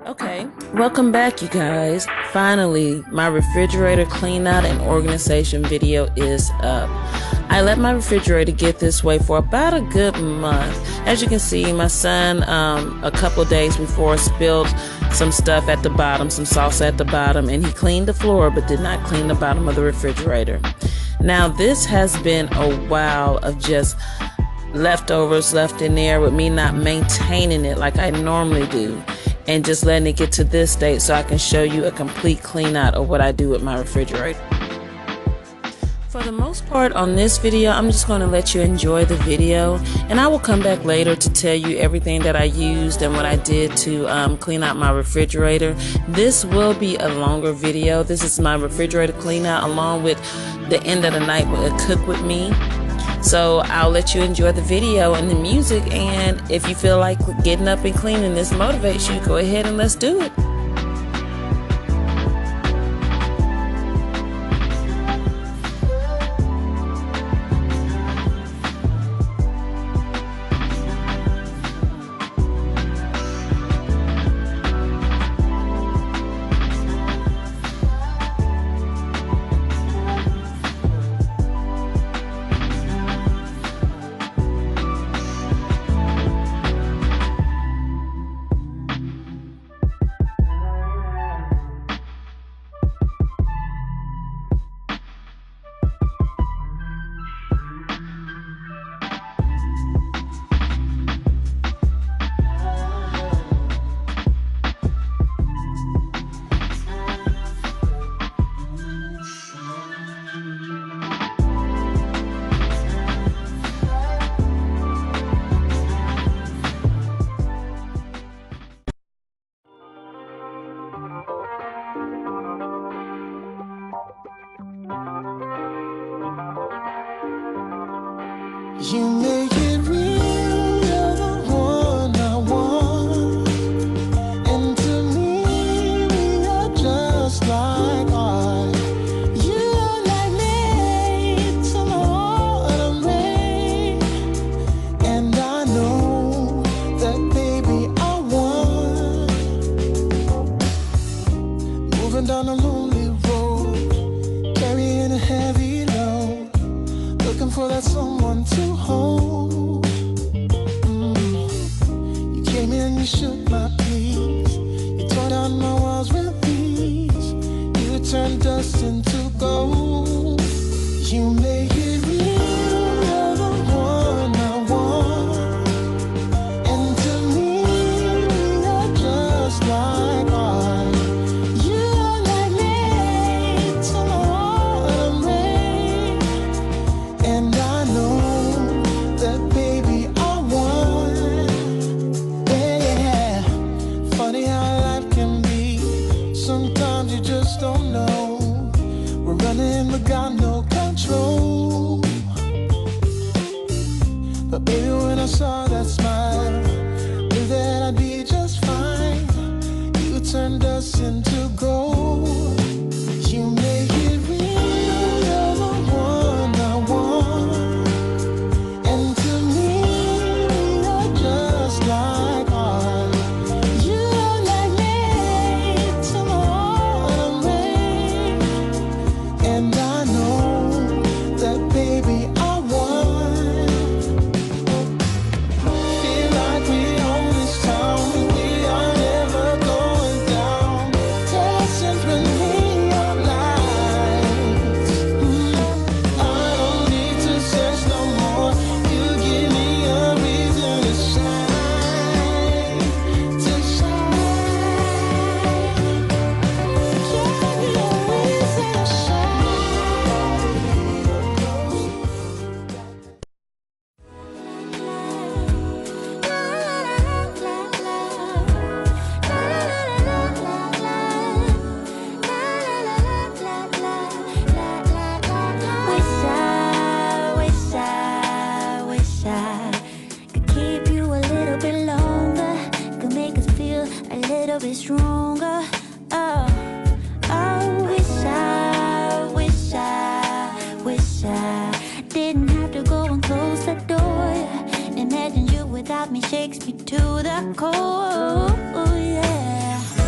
Okay, welcome back, you guys. Finally, my refrigerator clean out and organization video is up. I let my refrigerator get this way for about a good month. As you can see, my son, a couple days before, spilled some stuff at the bottom, some sauce at the bottom, and he cleaned the floor but did not clean the bottom of the refrigerator. Now, this has been a while of just leftovers left in there with me not maintaining it like I normally do, and just letting it get to this state so I can show you a complete clean out of what I do with my refrigerator. For the most part on this video, I'm just going to let you enjoy the video, and I will come back later to tell you everything that I used and what I did to clean out my refrigerator. This will be a longer video. This is my refrigerator clean out along with the end of the night with a cook with me. So I'll let you enjoy the video and the music, and if you feel like getting up and cleaning this motivates you, go ahead and let's do it. You make it real, you're the one I want. And to me, we are just like art. You are like me to my autumn rain. And I know that, baby, I want. Moving down a lonely road, carrying a heavy load, looking for that someone to hold. You came in, you shook my peace, you tore down my walls with ease, you turned dust into gold. You make it real, you're the one I want. And to me, we are just like art. You are like me to my autumn rain. And I know that, baby, I want. Yeah, funny how life can be. Sometimes you just don't know. We're running but got no control. But baby, when I saw that smile, knew that I'd be just fine. You turned us into gold. You make it real, you're the one I want. And to me, we are just like art. You are like me to my autumn rain. And I know that, baby, I want. Feel like we own this town, we are never going down. Dancing through neon lights. I don't need to search no more. You give me a reason to shine, to shine. Give me a reason to shine. Wish I could keep you a little bit longer, could make us feel a little bit stronger. Wish I didn't have to go and close the door. Imagine you without me shakes me to the core. Yeah.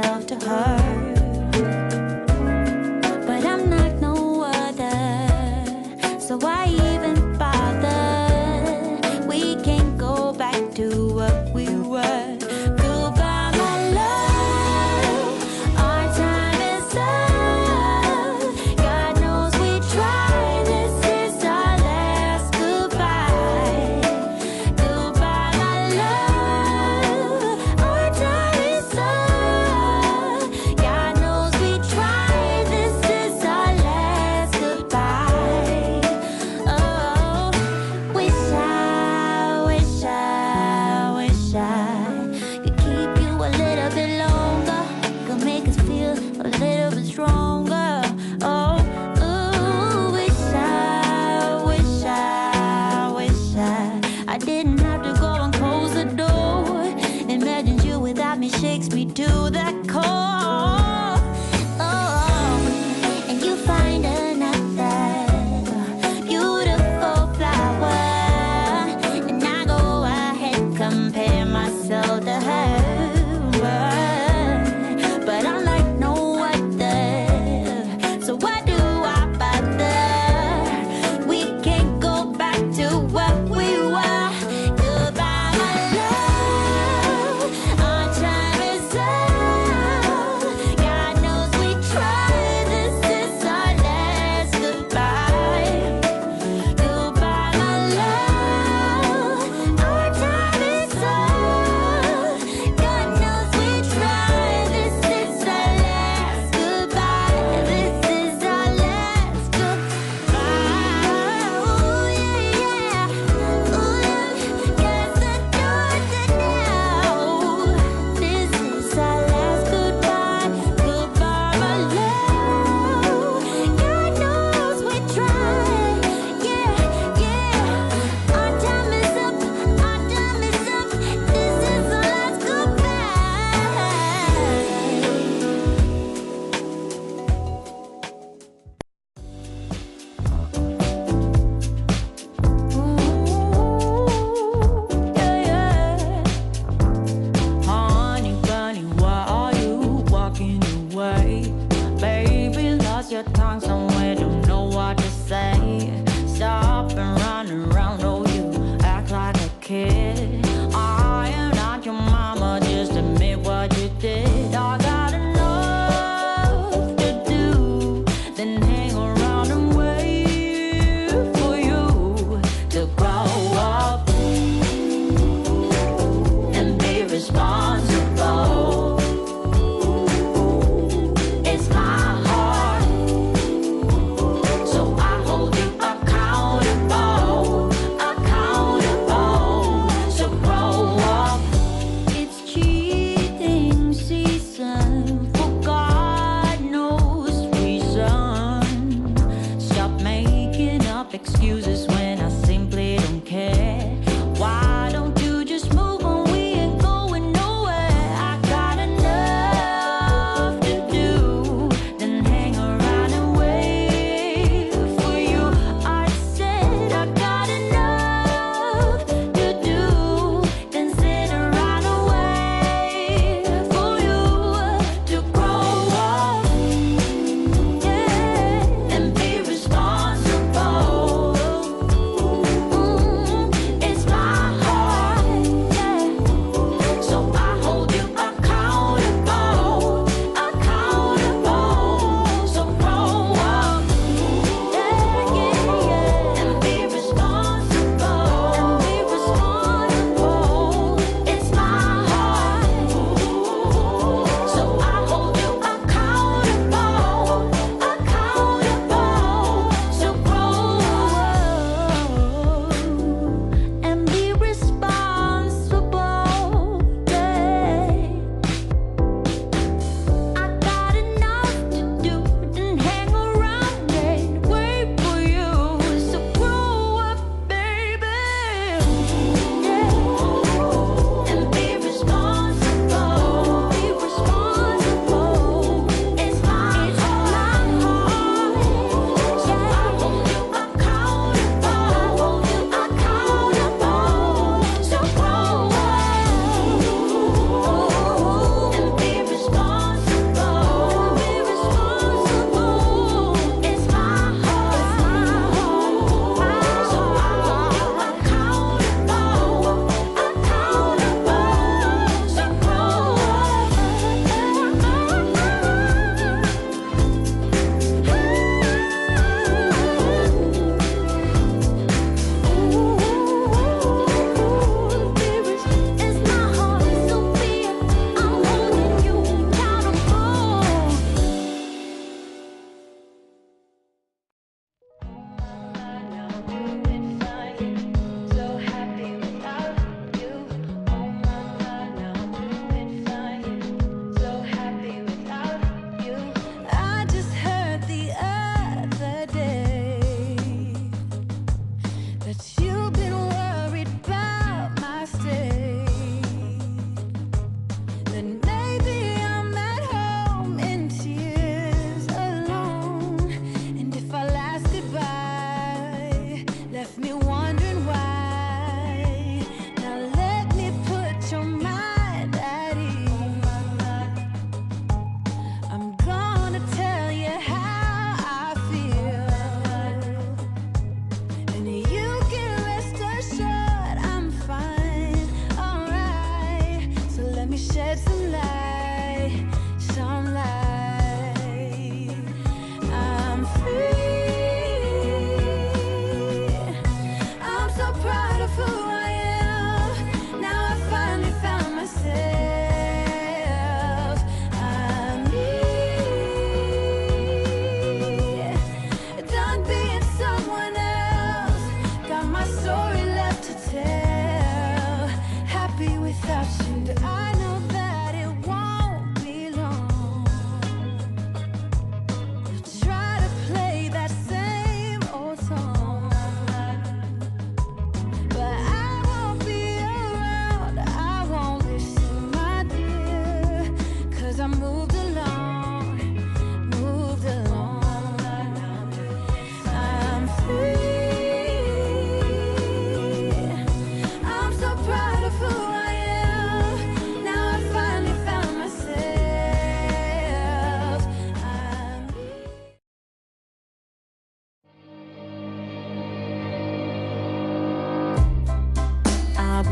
myself to her. But I'm not no other, so why even bother? We can't go back to what we were. Goodbye, my love. Our time is up. God knows we tried. This is our last goodbye. Goodbye, my love. Our time is up. God knows we tried. This is our last goodbye. Oh, wish I could keep you a little bit longer, could make us feel a little bit stronger. Oh, ooh, I didn't have to go and close the door. Imagine you without me shakes me to the core. Oh, and you find another beautiful flower, and I go ahead compare myself to her. But I'm like no other, so why do I bother? We can't go back to what we were. Goodbye, my love. Our time is up. God knows we tried. This is our last goodbye. Goodbye, my love. Our time is up. God knows we tried. This is our last goodbye. This is our last goodbye. Ooh, yeah, yeah. Ooh, yeah. Guess the door to now. This is our last goodbye. Goodbye, my love. God knows we tried. Yeah, yeah. Our time is up. Our time is up. This is our last goodbye. Ooh, yeah, yeah. Honey bunny, why are you walking away? Baby, lost your tongue somewhere, don't know what to say. Stop and run around, oh you act like a kid. I am not your mama, just admit what you did. I got enough to do than hang around and wait for you to grow up and be responsible. It's my heart, so I hold you accountable, accountable.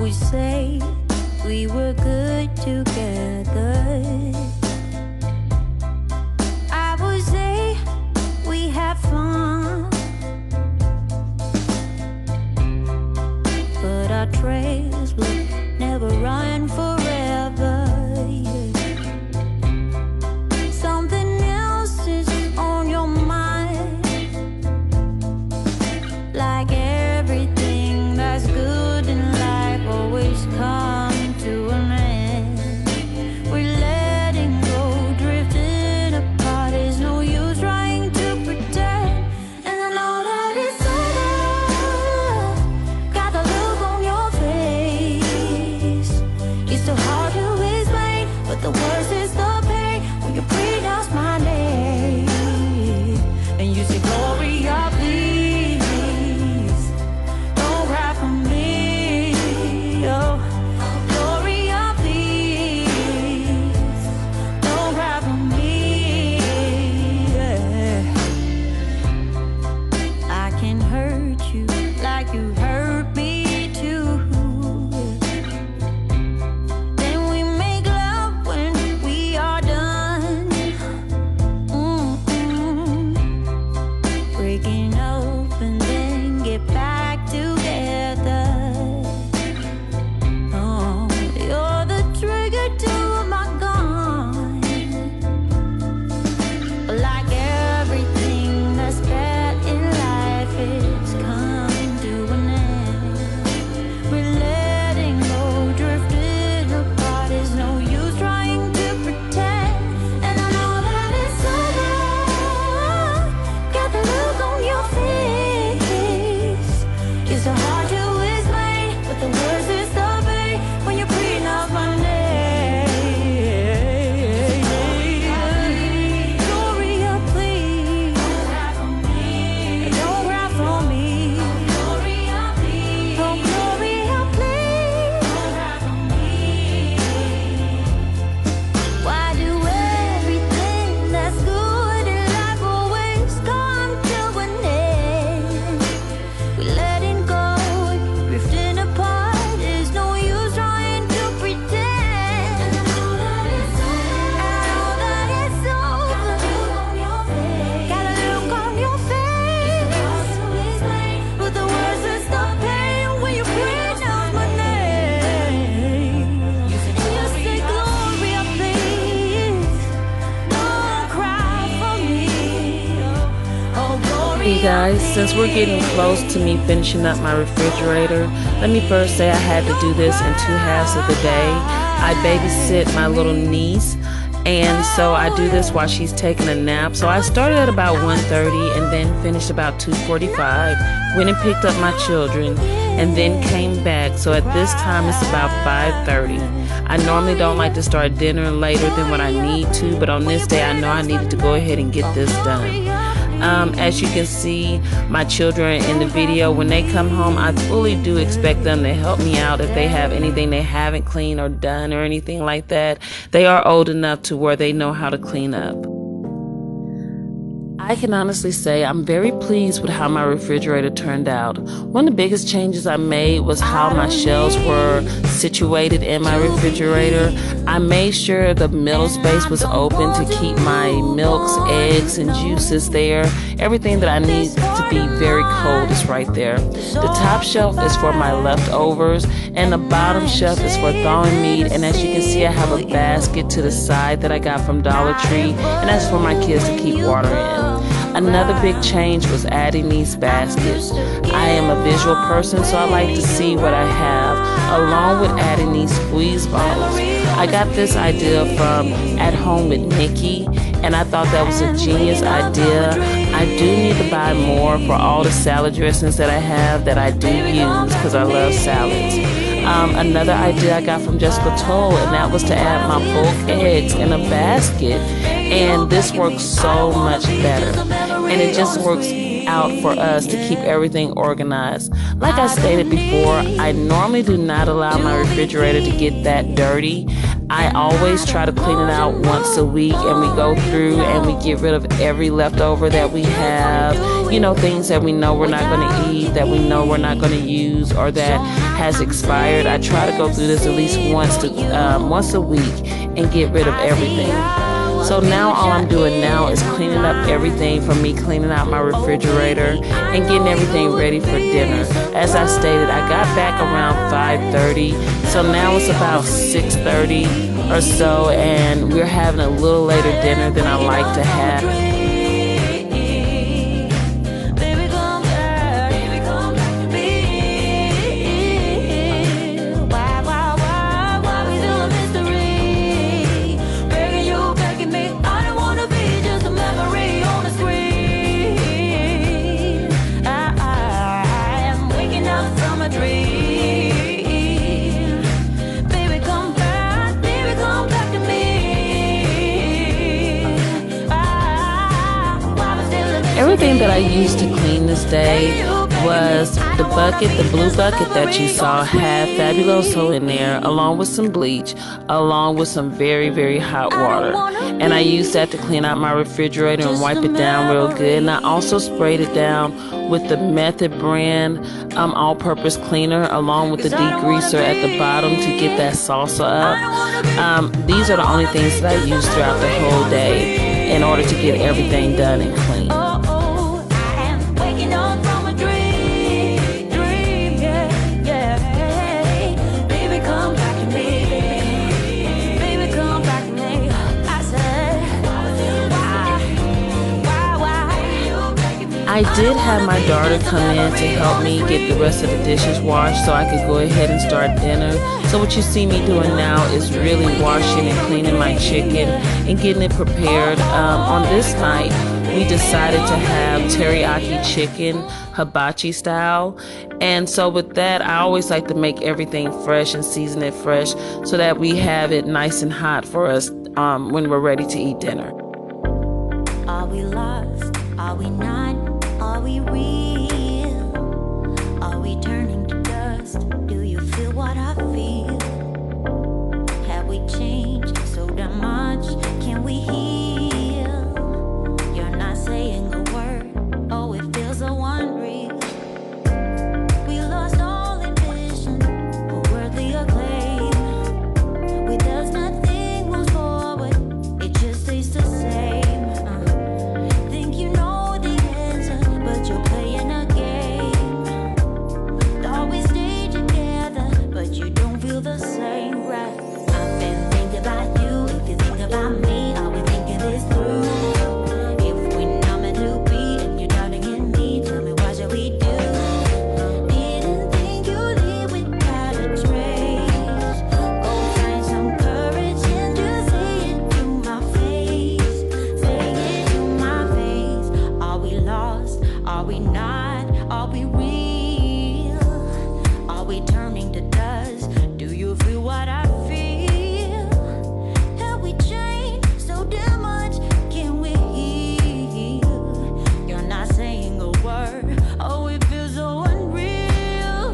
would say we were good together. I would say we had fun, but our trails will never run forever. Something else is on your mind, like everything that's good in life always comes to an end. We're letting go, drifting apart. There's no use trying to pretend. And I know that it's over. Got the look on your face. It's so hard to explain, but the worst is the pain when you pronounce my name and you say, Gloria, please don't cry for me. Oh, Gloria, please don't cry for me. Yeah. I can hurt you like you hurt me too. Then we make love when we are done. Breaking up and then get back together. Oh, you're the trigger to my gun. Like everything that's bad in life is coming to an end. We're letting go, drifting apart. There's no use trying to pretend. And I know that it's over. Got the look on your face. It's so hard to explain, but the worst is the pain when you're breathing out my name. Gloria, please don't cry for me. Don't cry for me. Gloria, please. Oh, Gloria, please don't cry for me. Why do everything that's good in life always come to an end? We're letting go, drifting apart. There's no use trying to pretend. And I know that it's over. Got a look on your face. But the worst is the pain when you pronounce my name. And you say, Gloria, please don't cry for me. Oh, Gloria, Hey guys, since we're getting close to me finishing up my refrigerator, let me first say I had to do this in 2 halves of the day. I babysit my little niece, and so I do this while she's taking a nap. So I started at about 1:30 and then finished about 2:45. Went and picked up my children and then came back. So at this time it's about 5:30. I normally don't like to start dinner later than what I need to, but on this day I know I needed to go ahead and get this done. As you can see, my children in the video, when they come home, I fully do expect them to help me out if they have anything they haven't cleaned or done or anything like that. They are old enough to where they know how to clean up. I can honestly say I'm very pleased with how my refrigerator turned out. One of the biggest changes I made was how my shelves were situated in my refrigerator. I made sure the middle space was open to keep my milks, eggs, and juices there. Everything that I need to be very cold is right there. The top shelf is for my leftovers, and the bottom shelf is for thawing meat. And as you can see, I have a basket to the side that I got from Dollar Tree, and that's for my kids to keep water in. Another big change was adding these baskets. I am a visual person, so I like to see what I have, along with adding these squeeze bottles. I got this idea from At Home with Nikki, and I thought that was a genius idea. I do need to buy more for all the salad dressings that I have that I do use because I love salads. Another idea I got from Jessica Toll, and that was to add my bulk eggs in a basket, and this works so much better, and it just works out for us to keep everything organized. Like I stated before, I normally do not allow my refrigerator to get that dirty. I always try to clean it out once a week, and we go through and we get rid of every leftover that we have, you know, things that we know we're not going to eat, that we know we're not going to use, or that has expired. I try to go through this at least once a week and get rid of everything. So now all I'm doing now is cleaning up everything, from me cleaning out my refrigerator and getting everything ready for dinner. As I stated, I got back around 5:30, so now it's about 6:30 or so, and we're having a little later dinner than I like to have. Everything that I used to clean this day was the bucket, the blue bucket that you saw had Fabuloso in there, along with some bleach, along with some very, very hot water. And I used that to clean out my refrigerator and wipe it down real good. And I also sprayed it down with the Method brand all-purpose cleaner, along with the degreaser at the bottom to get that salsa up. These are the only things that I use throughout the whole day in order to get everything done and clean. I did have my daughter come in to help me get the rest of the dishes washed so I could go ahead and start dinner. So what you see me doing now is really washing and cleaning my chicken and getting it prepared. On this night, we decided to have teriyaki chicken, hibachi style. And so with that, I always like to make everything fresh and season it fresh so that we have it nice and hot for us when we're ready to eat dinner. Are we lost? Are we not? Are we real? Are we turning to dust? Do you feel what I feel? Have we changed so damn much? Can we heal? You're not saying a word. Oh, it feels so unreal. We lost all ambition for worldly acclaim. With us, nothing moves forward. It just stays the same. Think you know the answer, but you're playing a game. Thought we stayed together, but you don't feel the same, right? I've been thinking about you. If you think about me, are we thinking this through? If we're not meant to be and you're doubting in me, tell me what shall we do? Didn't think you'd leave without a trace. Go find some courage and just say it to my face. Say it to my face. Are we lost? Are we not? Are we real? Are we turning to dust? Do you feel what I feel? Have we changed so damn much? Can we heal? You're not saying a word. Oh, it feels so unreal.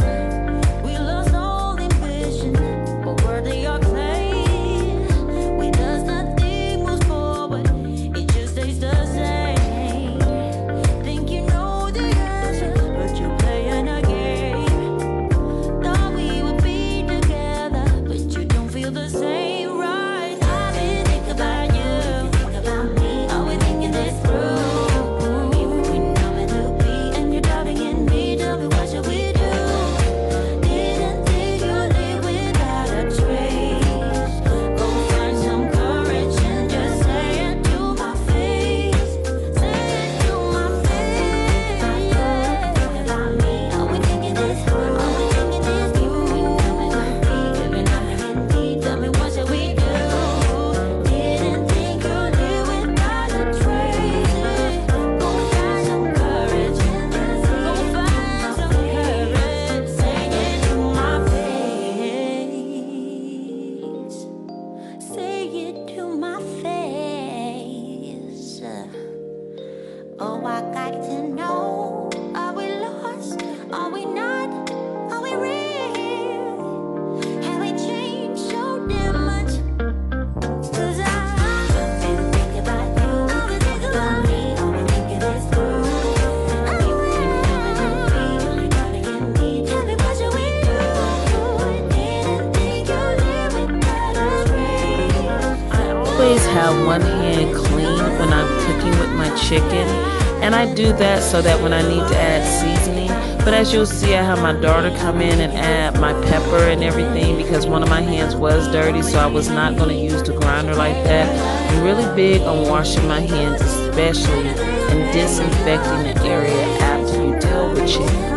We lost all ambition for worthy acclaim. With us, nothing moves forward. It just stays the same. Think you know the answer, but you're playing a game. Thought we would be together, but you don't feel the same, right? I've been thinking about you. Think about me. Are we thinking this through? If we're not meant to be and you're doubting in me, tell me what shall we do? Didn't think you'd leave without a trace. Go find some courage and just say it to my face. Say it to my face. Think about me. Are we thinking this through? Are we thinking this through? We're not meant to be. You're not meant to be. Tell me what shall we do? Didn't think you'd leave without a trace. Go find some courage and just say it to my face. Say it to my face. Say it to my face. Oh, I got to know. Are we lost? Are we not? Are we real? Have we changed so damn much? clean when I'm cooking with my chicken. And I do that so that when I need to add seasoning. But as you'll see, I have my daughter come in and add my pepper and everything because one of my hands was dirty, so I was not going to use the grinder like that. I'm really big on washing my hands, especially and disinfecting the area after you deal with chicken.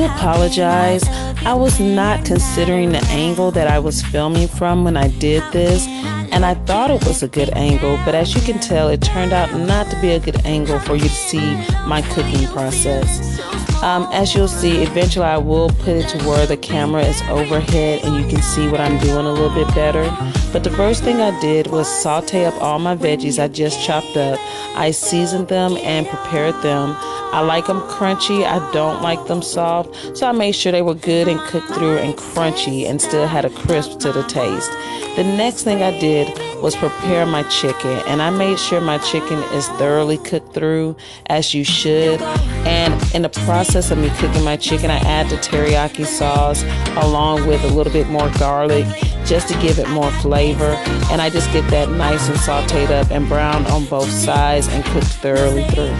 do apologize. I was not considering the angle that I was filming from when I did this, and I thought it was a good angle, but as you can tell, it turned out not to be a good angle for you to see my cooking process. As you'll see, eventually I will put it to where the camera is overhead and you can see what I'm doing a little bit better. But the first thing I did was saute up all my veggies I just chopped up. I seasoned them and prepared them. I like them crunchy. I don't like them soft. So I made sure they were good and cooked through and crunchy and still had a crisp to the taste. The next thing I did was prepare my chicken, and I made sure my chicken is thoroughly cooked through, as you should. And in the process of me cooking my chicken, I add the teriyaki sauce along with a little bit more garlic just to give it more flavor. And I just get that nice and sauteed up and browned on both sides and cooked thoroughly through.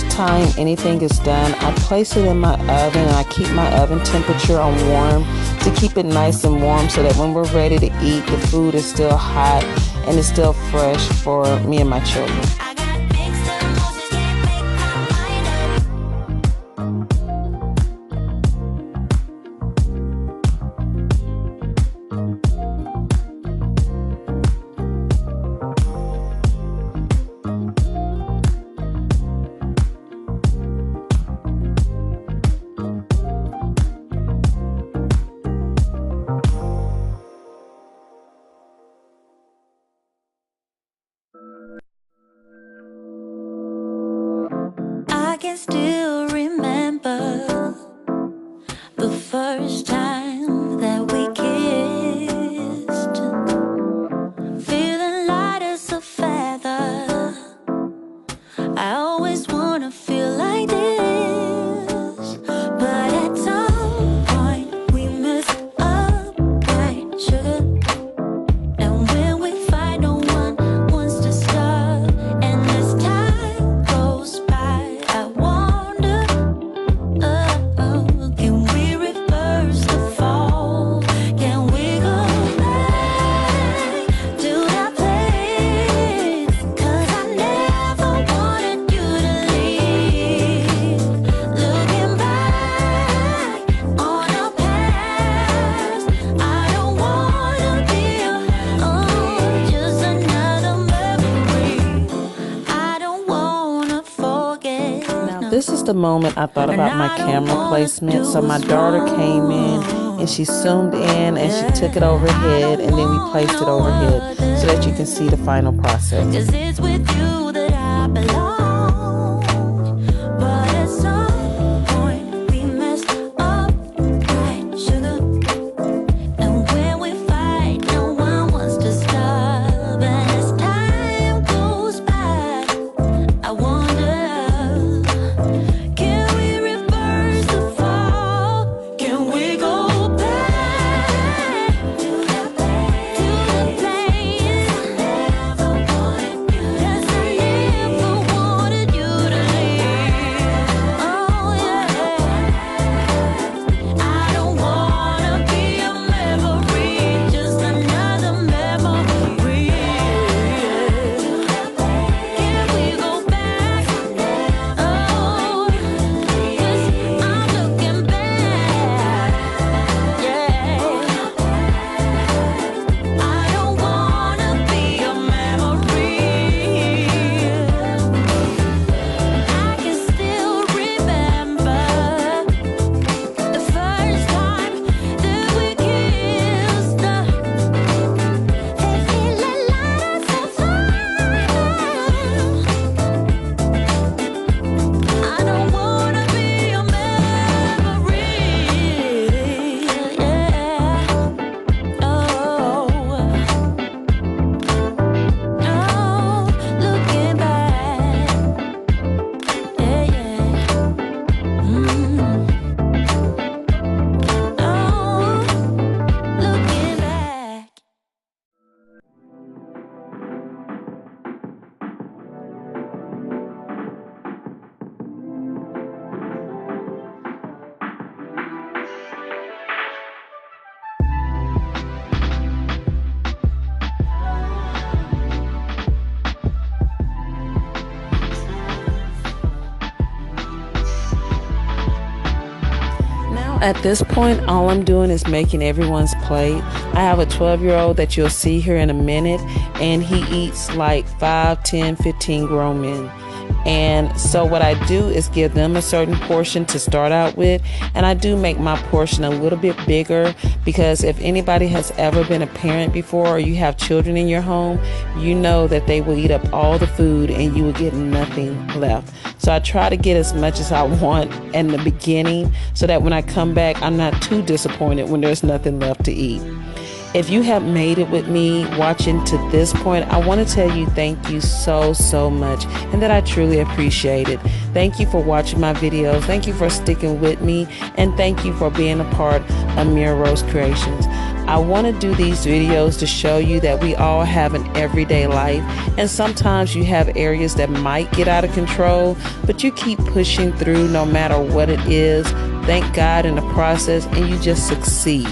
Time anything is done, I place it in my oven, and I keep my oven temperature on warm to keep it nice and warm so that when we're ready to eat, the food is still hot and it's still fresh for me and my children. I can still remember the first time that we kissed, feeling light as a feather. I always wanna feel like this, but at some point we mess up, right, sugar? And when we fight, no one wants to stop, and as time goes by, I wonder, can we reverse the fall? Can we go back to that place? 'Cause I never wanted you to leave. Looking back on our past, I don't wanna be just another memory. I don't wanna forget. Now, this is the moment I thought about my camera placement. So my daughter came in and she zoomed in and she took it overhead, and then we placed it overhead so that you can see the final process. 'Cause it's with you that I belong. But at some point we messed up, right, sugar? And when we fight, no one wants to stop. And as time goes by, I wonder, can we reverse the fall? Can we go back to the place I never wanted you to At this point, all I'm doing is making everyone's plate. I have a 12-year-old that you'll see here in a minute, and he eats like 5, 10, 15 grown men. And so what I do is give them a certain portion to start out with, and I do make my portion a little bit bigger, because if anybody has ever been a parent before, or you have children in your home, you know that they will eat up all the food and you will get nothing left. So I try to get as much as I want in the beginning, so that when I come back, I'm not too disappointed when there's nothing left to eat. If you have made it with me watching to this point, I want to tell you thank you so much, and that I truly appreciate it. Thank you for watching my videos. Thank you for sticking with me, and thank you for being a part of Mirrarose Creations. I want to do these videos to show you that we all have an everyday life, and sometimes you have areas that might get out of control, but you keep pushing through no matter what it is. Thank God in the process, and you just succeed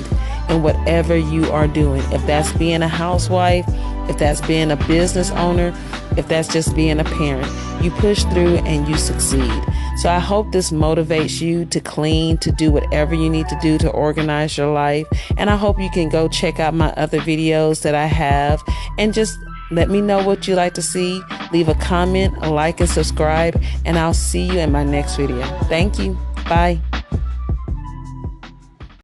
in whatever you are doing. If that's being a housewife, if that's being a business owner, if that's just being a parent, you push through and you succeed. So I hope this motivates you to clean, to do whatever you need to do to organize your life. And I hope you can go check out my other videos that I have, and just let me know what you'd like to see. Leave a comment, a like, and subscribe, and I'll see you in my next video. Thank you. Bye.